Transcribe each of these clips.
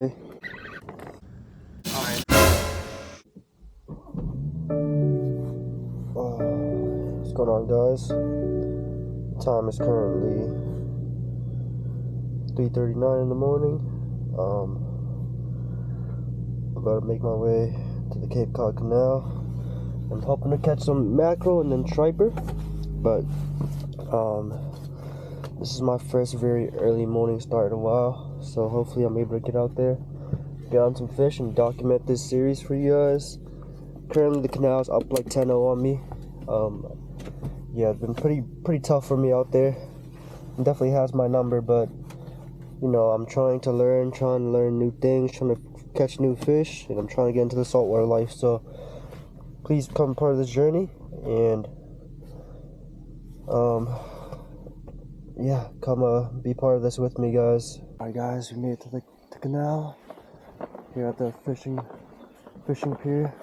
Alright. What's going on, guys? Time is currently 3:39 in the morning. I'm about to make my way to the Cod Canal. I'm hoping to catch some mackerel and then striper, but this is my first very early morning start in a while, so hopefully I'm able to get out there, get on some fish, and document this series for you guys. Currently the canal's up like 10-0 on me. Yeah, it's been pretty tough for me out there. It definitely has my number, but you know, I'm trying to learn new things, trying to catch new fish, and I'm trying to get into the saltwater life. So please become part of this journey, and yeah, come be part of this with me, guys. All right, guys, we made it to the canal here at the fishing pier.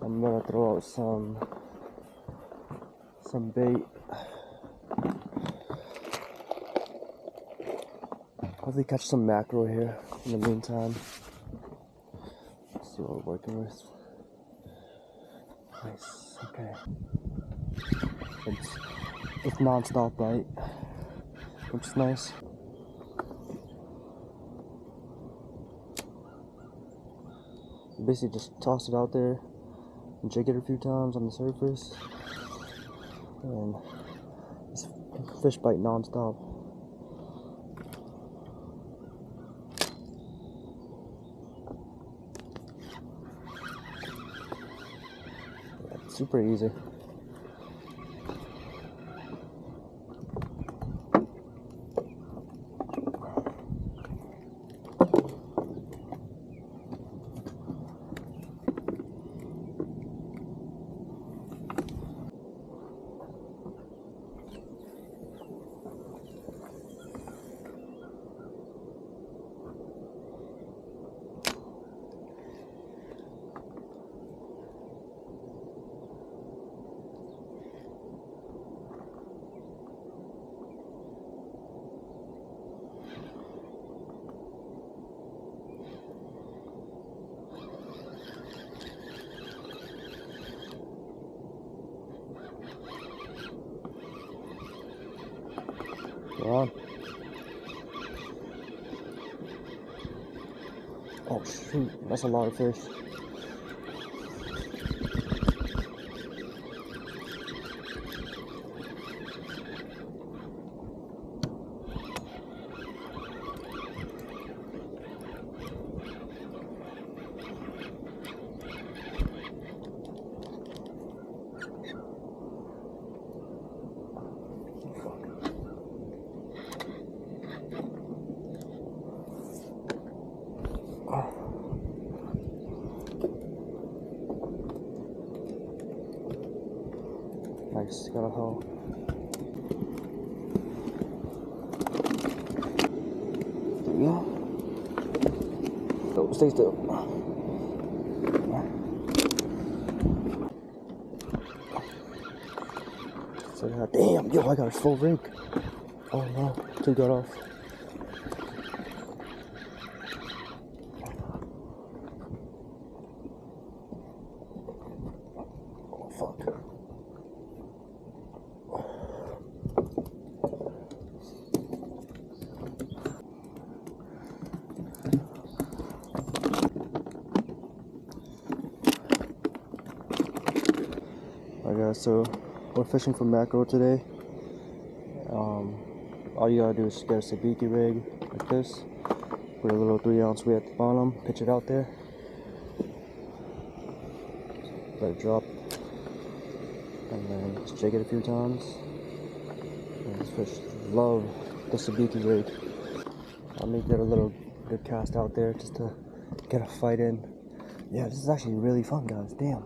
I'm gonna throw out some bait. Hopefully catch some mackerel here in the meantime. Let's see what we're working with. Nice, okay. It's non-stop bite, which is nice. Basically just toss it out there and jig it a few times on the surface, and this fish bite non-stop. Super easy. Go on. Oh shoot, that's a lot of fish. Nice, got a hole. There we go. Oh, stay still. So, damn, yo, I got a full rig. Oh no, two got off. Oh fuck. Alright guys, so we're fishing for mackerel today. All you gotta do is get a sabiki rig like this, put a little 3-ounce weight at the bottom, pitch it out there, let it drop, and then just jig it a few times. And these fish love the sabiki rig. I'll make that a little good cast out there just to get a fight in. Yeah, this is actually really fun, guys. Damn.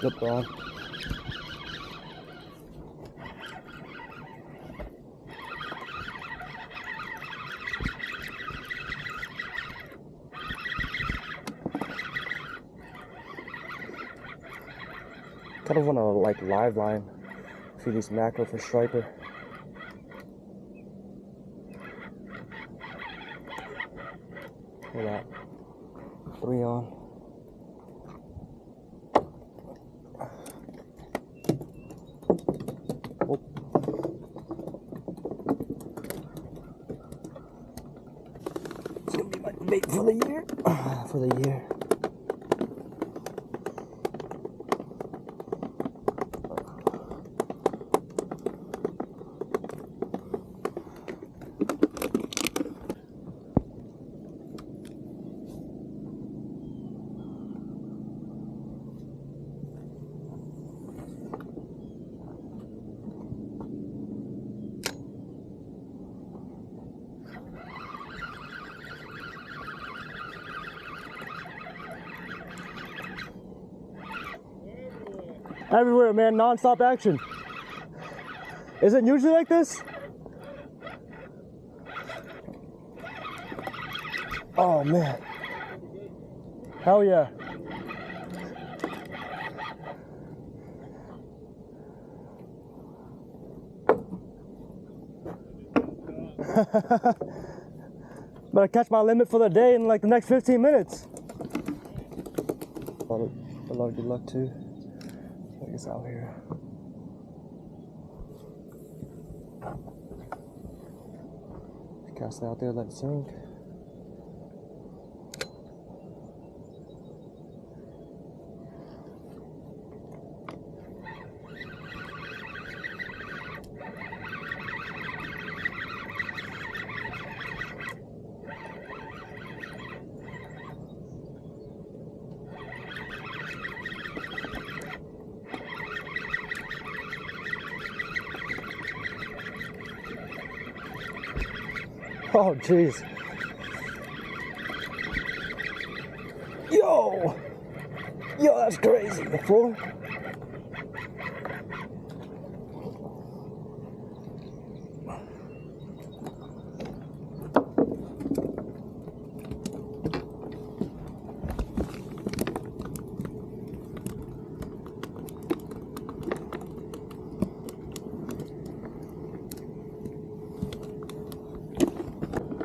Yep, on. kind of want to like live line feed these mackerel for striper. Look at that. 3 on. Oh. It's gonna be my bait for the year. For the year. Everywhere, man, non-stop action. Is it usually like this? Oh man. Hell yeah. Better catch my limit for the day in like the next 15 minutes. A lot of good luck too. I guess out here. Cast it out there, let it sink. Oh, jeez. Yo! Yo, that's crazy, fool.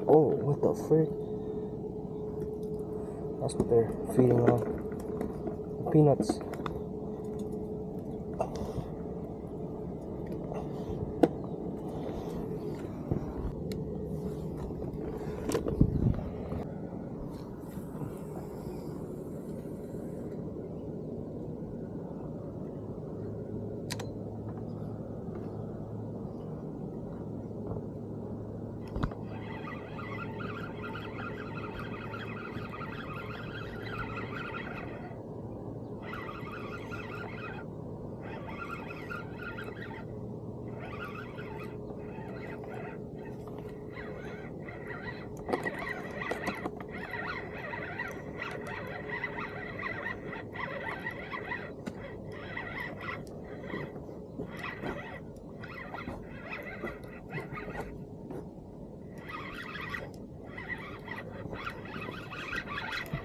Oh, what the frick? That's what they're feeding on. Peanuts.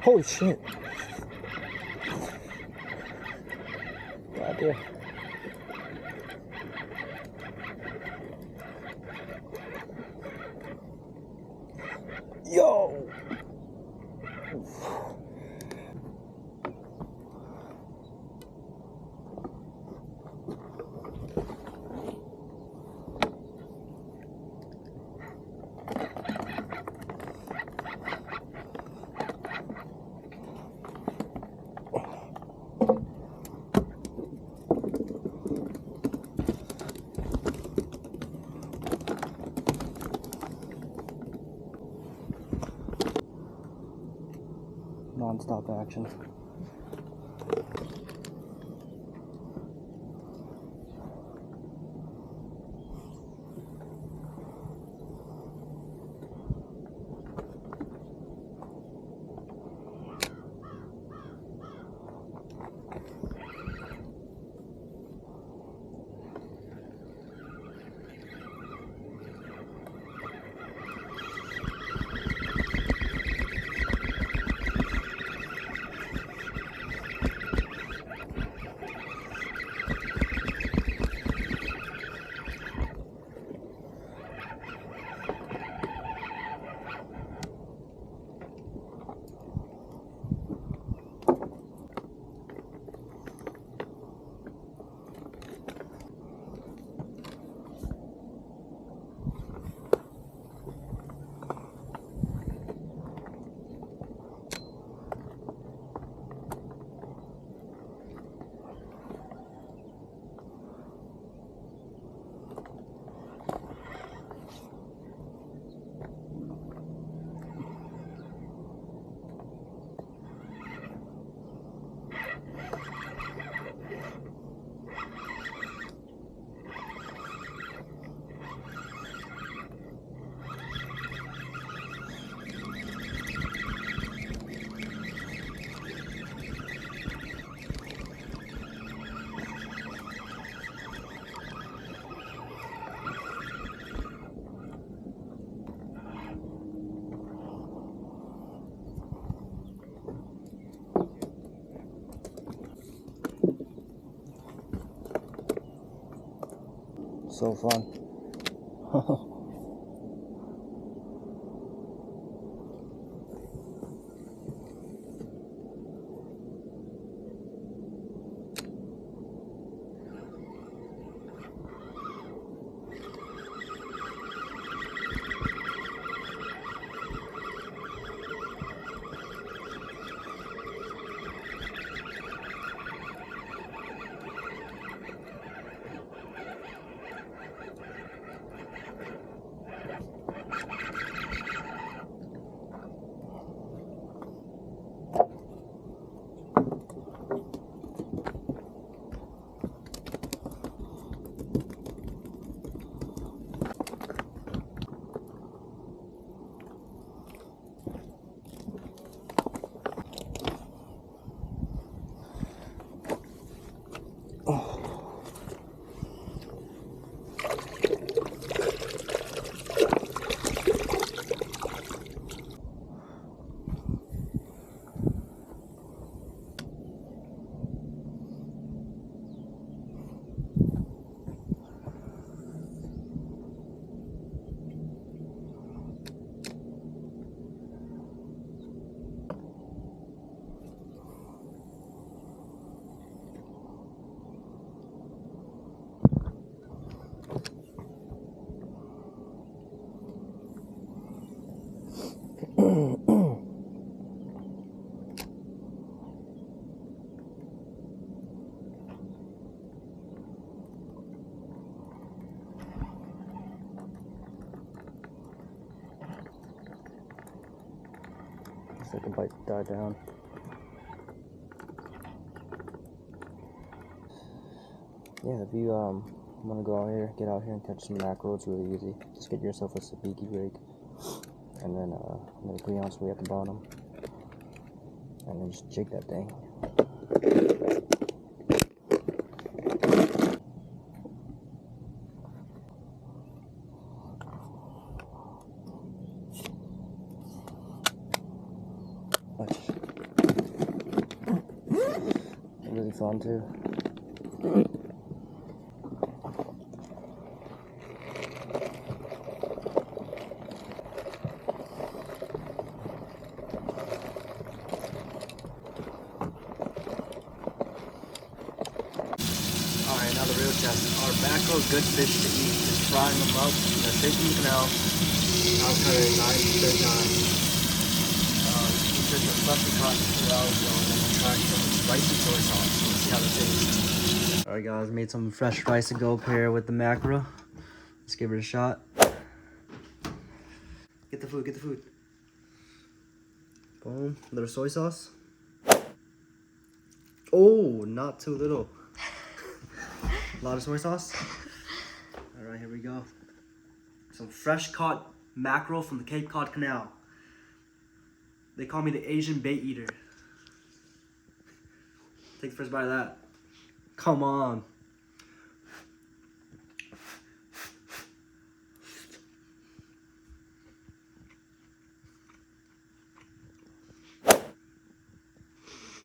Holy shit. God damn. Yo! Non-stop action. so fun. Second bite died down. Yeah, if you want to go out here, get out here and catch some mackerel, it's really easy. Just get yourself a sabiki rig, and then another 3-ounce weight at the bottom, and then just jig that thing. Really fun too. Alright, now the real test. Are mackerel good fish to eat? Just frying them up. They're straight from the canal. I'll cut it 9 to 9. Just a freshly caught 2 hours ago, and then we'll try some rice and soy sauce. Let's see how that tastes. Alright guys, made some fresh rice and go pair with the mackerel. Let's give it a shot. Get the food, get the food. Boom, a little soy sauce. Oh, not too little. A lot of soy sauce. Alright, here we go. Some fresh caught mackerel from the Cape Cod Canal. They call me the Asian bait eater. Take the first bite of that. Come on.